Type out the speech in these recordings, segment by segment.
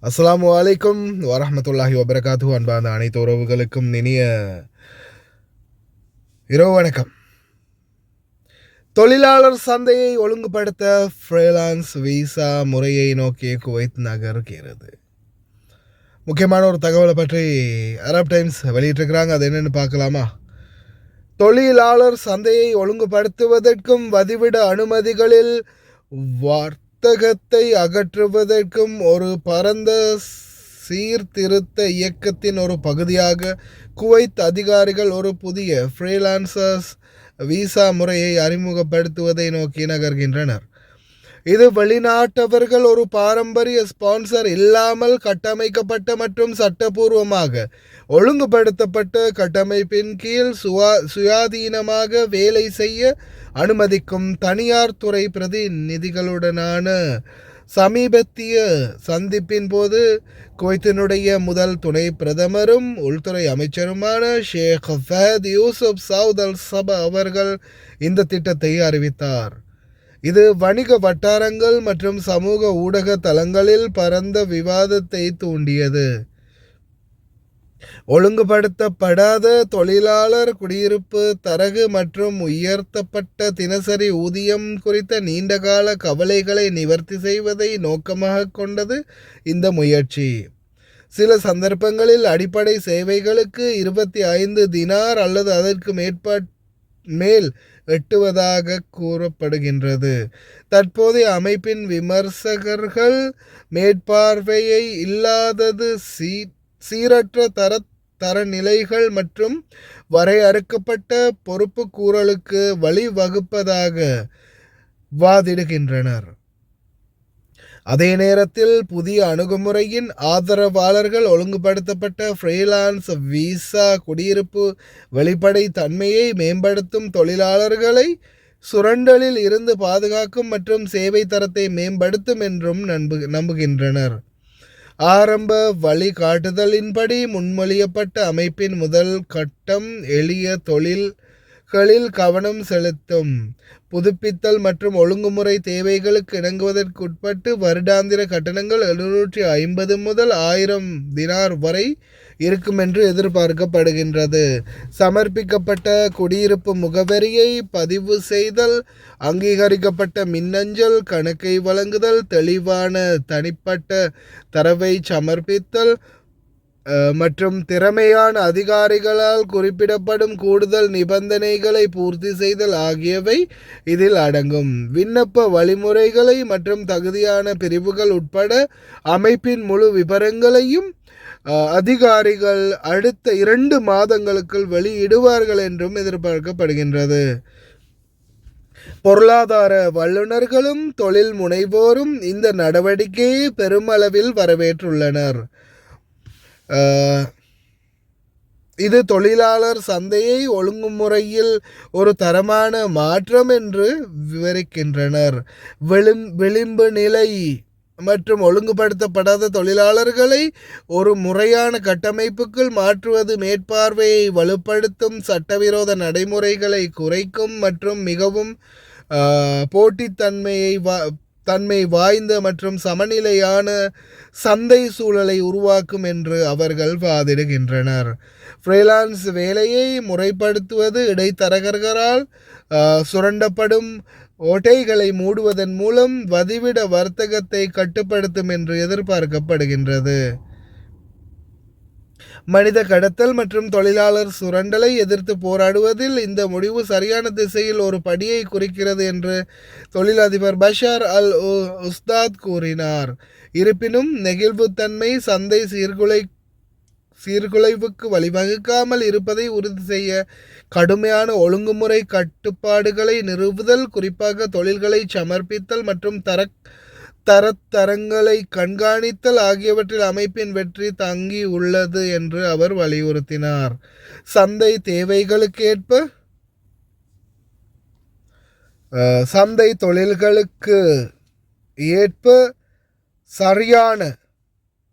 அஸ்ஸலாமு அலைக்கும் வரஹ்மத்துல்லாஹி வபரகாத்து. அன்பான அனைத்து உறவுகளுக்கும் இனிய இரவு வணக்கம். தொழிலாளர் சந்தையை ஒழுங்குபடுத்த ஃப்ரீலான்ஸ் விசா முறையை நோக்கி குவைத் நகர்கிறது. முக்கியமான ஒரு தகவலை பற்றி அரப் டைம்ஸ் வெளியிட்டிருக்கிறாங்க. அது என்னென்னு பார்க்கலாமா? தொழிலாளர் சந்தையை ஒழுங்குபடுத்துவதற்கும் வதிவிட அனுமதிகளில் வர்த்தகத்தை அகற்றுவதற்கும் ஒரு பரந்த சீர்திருத்த இயக்கத்தின் ஒரு பகுதியாக குவைத் அதிகாரிகள் ஒரு புதிய ஃப்ரீலான்சர்ஸ் விசா முறையை அறிமுகப்படுத்துவதை நோக்கி நகர்கின்றனர். இது வெளிநாட்டவர்கள் ஒரு பாரம்பரிய ஸ்பான்சர் இல்லாமல் கட்டமைக்கப்பட்ட மற்றும் சட்டபூர்வமாக ஒழுங்குபடுத்தப்பட்ட கட்டமைப்பின் கீழ் சுயாதீனமாக வேலை செய்ய அனுமதிக்கும் தனியார் துறை பிரதிநிதிகளுடனான சமீபத்திய சந்திப்பின் போது குவைத்தினுடைய முதல் துணை பிரதமரும் உள்துறை அமைச்சருமான ஷேக் ஃபஹத் யூசுப் சவுத் அல் சபா அவர்கள் இந்த திட்டத்தை அறிவித்தார். இது வணிக வட்டாரங்கள் மற்றும் சமூக ஊடக தளங்களில் பரந்த விவாதத்தை தூண்டியது. ஒழுங்குபடுத்தப்படாத தொழிலாளர் குடியிருப்பு தரகு மற்றும் உயர்த்தப்பட்ட தினசரி ஊதியம் குறித்த நீண்டகால கவலைகளை நிவர்த்தி செய்வதை நோக்கமாக கொண்டது இந்த முயற்சி. சில சந்தர்ப்பங்களில் அடிப்படை சேவைகளுக்கு 25 தினார் அல்லது அதற்கு மேல் எட்டுவதாக கூறப்படுகின்றது. தற்போதைய அமைப்பின் விமர்சகர்கள் மேற்பார்வையை இல்லாதது, சீரற்ற தரநிலைகள் மற்றும் வரையறுக்கப்பட்ட பொறுப்பு கூறலுக்கு வழிவகுப்பதாக வாதிடுகின்றனர். அதே நேரத்தில் புதிய அணுகுமுறையின் ஆதரவாளர்கள் ஒழுங்குபடுத்தப்பட்ட ஃப்ரீலான்ஸ் விசா குடியிருப்பு வெளிப்படை தன்மையை மேம்படுத்தும், தொழிலாளர்களை சுரண்டலில் இருந்து பாதுகாக்கும் மற்றும் சேவை தரத்தை மேம்படுத்தும் என்றும் நம்புகின்றனர். ஆரம்ப வழிகாட்டுதலின்படி முன்மொழியப்பட்ட அமைப்பின் முதல் கட்டம் எளிய தொழில்களில் கவனம் செலுத்தும், புதுப்பித்தல் மற்றும் ஒழுங்குமுறை தேவைகளுக்கு இணங்குவதற்குட்பட்டு வருடாந்திர கட்டணங்கள் 750 முதல் 1000 தினார் வரை இருக்கும் என்று எதிர்பார்க்கப்படுகின்றது. சமர்ப்பிக்கப்பட்ட குடியிருப்பு முகவரியை பதிவு செய்தல், அங்கீகரிக்கப்பட்ட மின்னஞ்சல் கணக்கை வழங்குதல், தெளிவான தனிப்பட்ட தரவை சமர்ப்பித்தல் மற்றும் திறமையான அதிகாரிகளால் குறிப்பிடப்படும் கூடுதல் நிபந்தனைகளை பூர்த்தி செய்தல் ஆகியவை இதில் அடங்கும். விண்ணப்ப வழிமுறைகளை மற்றும் தகுதியான பிரிவுகள் உட்பட அமைப்பின் முழு விவரங்களையும் அதிகாரிகள் அடுத்த 2 மாதங்களுக்குள் வெளியிடுவார்கள் என்றும் எதிர்பார்க்கப்படுகின்றது. பொருளாதார வல்லுநர்களும் தொழில் முனைவோரும் இந்த நடவடிக்கையை பெருமளவில் வரவேற்றுள்ளனர். இது தொழிலாளர் சந்தையை ஒழுங்குமுறையில் ஒரு தரமான மாற்றம் என்று விவரிக்கின்றனர். விளிம்பு நிலை மற்றும் ஒழுங்குபடுத்தப்படாத தொழிலாளர்களை ஒரு முறையான கட்டமைப்புக்குள் மாற்றுவது மேற்பார்வையை வலுப்படுத்தும், சட்டவிரோத நடைமுறைகளை குறைக்கும் மற்றும் மிகவும் தன்மை வாய்ந்த மற்றும் சமநிலையான சந்தை சூழலை உருவாக்கும் என்று அவர்கள் வாதிடுகின்றனர். ஃப்ரீலான்ஸ் வேலையை முறைப்படுத்துவது இடைத்தரகர்களால் சுரண்டப்படும் ஓட்டைகளை மூடுவதன் மூலம் வதிவிட வர்த்தகத்தை கட்டுப்படுத்தும் என்று எதிர்பார்க்கப்படுகின்றது. மனித கடத்தல் மற்றும் தொழிலாளர் சுரண்டலை எதிர்த்து போராடுவதில் இந்த முடிவு சரியான திசையில் ஒரு படியை குறிக்கிறது என்று தொழிலதிபர் பஷார் அல் உஸ்தாத் கூறினார். இருப்பினும் நெகிழ்வுத்தன்மை சந்தை சீர்குலைவுக்கு வழிவகுக்காமல் இருப்பதை உறுதி செய்ய கடுமையான ஒழுங்குமுறை கட்டுப்பாடுகளை நிறுவுதல், குறிப்பாக தொழில்களை சமர்ப்பித்தல் மற்றும் தரங்களை கண்காணித்தல் ஆகியவற்றில் அமைப்பின் வெற்றி தங்கி உள்ளது என்று அவர் வலியுறுத்தினார். சந்தை தேவைகளுக்கேற்ப சந்தை தொழில்களுக்கு ஏற்ப சரியான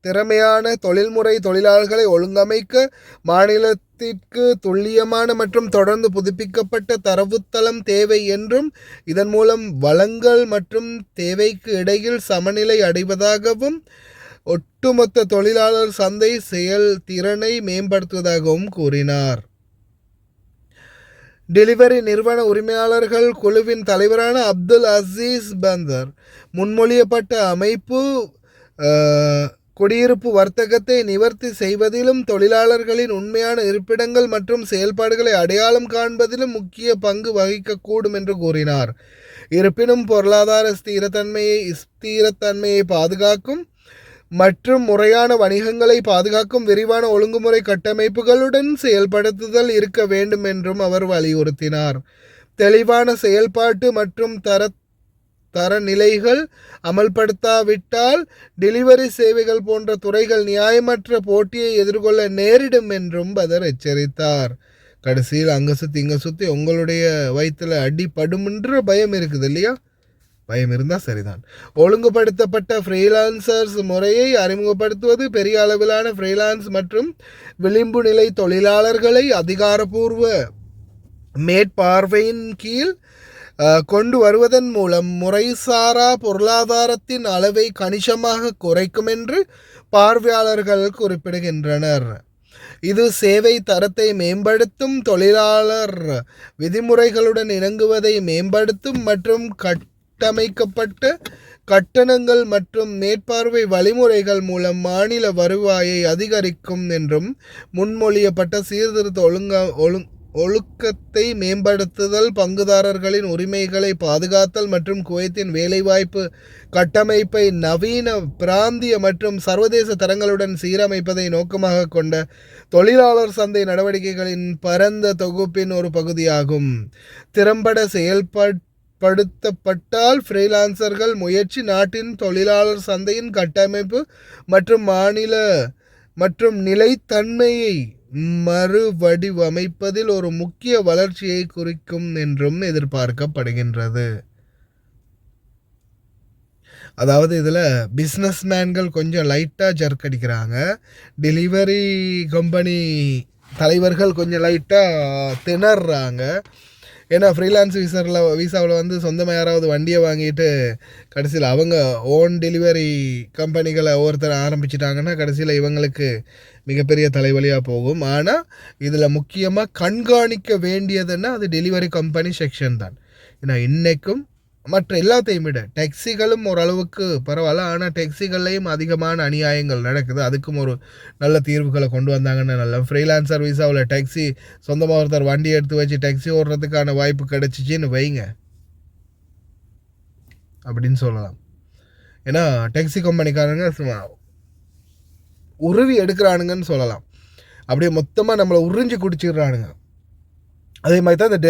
திறமையான தொழில்முறை தொழிலாளர்களை ஒழுங்கமைக்க மாநிலத்திற்கு துல்லியமான மற்றும் தொடர்ந்து புதுப்பிக்கப்பட்ட தரவுத்தளம் தேவை என்றும், இதன் மூலம் வளங்கள் மற்றும் தேவைக்கு இடையில் சமநிலை அடைவதாகவும் ஒட்டுமொத்த தொழிலாளர் சந்தை செயல்திறனை மேம்படுத்துவதாகவும் கூறினார். டெலிவரி நிறுவன உரிமையாளர்கள் குழுவின் தலைவரான அப்துல் அசீஸ் பந்தர் முன்மொழியப்பட்ட அமைப்பு குடியிருப்பு வர்த்தகத்தை நிவர்த்தி செய்வதிலும் தொழிலாளர்களின் உண்மையான இருப்பிடங்கள் மற்றும் செயல்பாடுகளை அடையாளம் காண்பதிலும் முக்கிய பங்கு வகிக்கக்கூடும் என்று கூறினார். இருப்பினும் பொருளாதார ஸ்திரத்தன்மையை பாதுகாக்கும் மற்றும் முறையான வணிகங்களை பாதுகாக்கும் விரிவான ஒழுங்குமுறை கட்டமைப்புகளுடன் செயல்படுத்துதல் இருக்க வேண்டும் என்றும் அவர் வலியுறுத்தினார். தெளிவான செயல்பாட்டு மற்றும் தரநிலைகள் அமல்படுத்தாவிட்டால் டெலிவரி சேவைகள் போன்ற துறைகள் நியாயமற்ற போட்டியை எதிர்கொள்ள நேரிடும் என்றும் பதர் எச்சரித்தார். கடைசியில் அங்கே சுற்றி இங்கே சுற்றி உங்களுடைய வயிற்றில் அடிபடும்ன்ற பயம் இருக்குது இல்லையா? பயம் இருந்தால் சரிதான். ஒழுங்குபடுத்தப்பட்ட ஃப்ரீலான்சர்ஸ் முறையை அறிமுகப்படுத்துவது பெரிய அளவிலான ஃப்ரீலான்ஸ் மற்றும் விளிம்பு நிலை தொழிலாளர்களை அதிகாரப்பூர்வ மேற்பார்வையின் கீழ் கொண்டு வருவதன் மூலம் முறைசாரா பொருளாதாரத்தின் அளவை கணிசமாக குறைக்கும் என்று பார்வையாளர்கள் குறிப்பிடுகின்றனர். இது சேவை தரத்தை மேம்படுத்தும், தொழிலாளர் விதிமுறைகளுடன் இணங்குவதை மேம்படுத்தும் மற்றும் கட்டமைக்கப்பட்ட கட்டணங்கள் மற்றும் மேற்பார்வை வழிமுறைகள் மூலம் மாநில வருவாயை அதிகரிக்கும் என்றும் முன்மொழியப்பட்ட சீர்திருத்த ஒழுக்கத்தை மேம்படுத்துதல், பங்குதாரர்களின் உரிமைகளை பாதுகாத்தல் மற்றும் குவைத்தின் வேலைவாய்ப்பு கட்டமைப்பை நவீன பிராந்திய மற்றும் சர்வதேச தரங்களுடன் சீரமைப்பதை நோக்கமாக கொண்ட தொழிலாளர் சந்தை நடவடிக்கைகளின் பரந்த தொகுப்பின் ஒரு பகுதியாகும். திறம்பட செயல்படுத்தப்பட்டால் ஃப்ரீலான்சர்கள் முயற்சி நாட்டின் தொழிலாளர் சந்தையின் கட்டமைப்பு மற்றும் மாநில மற்றும் நிலைத்தன்மையை மறுவடிவமைப்பதில் ஒரு முக்கிய வளர்ச்சியை குறிக்கும் என்றும் எதிர்பார்க்கப்படுகின்றது. அதாவது இதில் பிஸ்னஸ்மேன்கள் கொஞ்சம் லைட்டாக ஜர்க் அடிக்கிறாங்க, டெலிவரி கம்பெனி தலைவர்கள் கொஞ்சம் லைட்டாக திணறாங்க. ஏன்னா ஃப்ரீலான்ஸ் வீசாவில் வந்து சொந்தமாக யாராவது வண்டியை வாங்கிட்டு கடைசியில் அவங்க ஓன் டெலிவரி கம்பெனிகளை ஒவ்வொருத்தர் ஆரம்பிச்சிட்டாங்கன்னா கடைசியில் இவங்களுக்கு மிகப்பெரிய தலைவலியாக போகும். ஆனால் இதில் முக்கியமாக கண்காணிக்க வேண்டியதுன்னா அது டெலிவரி கம்பெனி செக்ஷன் தான். ஏன்னா இன்றைக்கும் மற்ற எல்லாத்தையும் விட டேக்ஸிகளும் ஓரளவுக்கு பரவாயில்ல, ஆனால் டேக்ஸிகள்லையும் அதிகமான அநியாயங்கள் நடக்குது. அதுக்கும் ஒரு நல்ல தீர்வுகளை கொண்டு வந்தாங்கன்னு நல்ல. ஃப்ரீலான்சர் வீசாவில் டேக்ஸி சொந்தமாக ஒருத்தர் வண்டி எடுத்து வச்சு டேக்ஸி ஓடுறதுக்கான வாய்ப்பு கிடச்சிச்சின்னு வைங்க அப்படின்னு சொல்லலாம். ஏன்னா டேக்ஸி கம்பெனிக்காரங்க உருவி எடுக்கிறானுங்கன்னு சொல்லலாம். அப்படியே மொத்தமாக நம்மளை உறிஞ்சி குடிச்சிடுறானுங்க. அதே மாதிரி தான் இந்த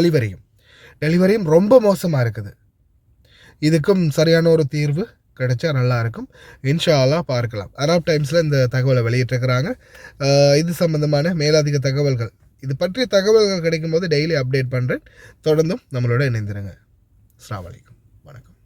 டெலிவரியும் ரொம்ப மோசமாக இருக்குது. இதுக்கும் சரியான ஒரு தீர்வு கிடைச்சா நல்லாயிருக்கும். இன்ஷா அல்லாஹ் பார்க்கலாம். அரப் டைம்ஸில் இந்த தகவலை வெளியிட்டிருக்கிறாங்க. இது சம்பந்தமான மேலதிக தகவல்கள், இது பற்றிய தகவல்கள் கிடைக்கும்போது டெய்லி அப்டேட் பண்ணுறேன். தொடர்ந்தும் நம்மளோட இணைந்திருங்க. அஸ்ஸலாமு அலைக்கும். வணக்கம்.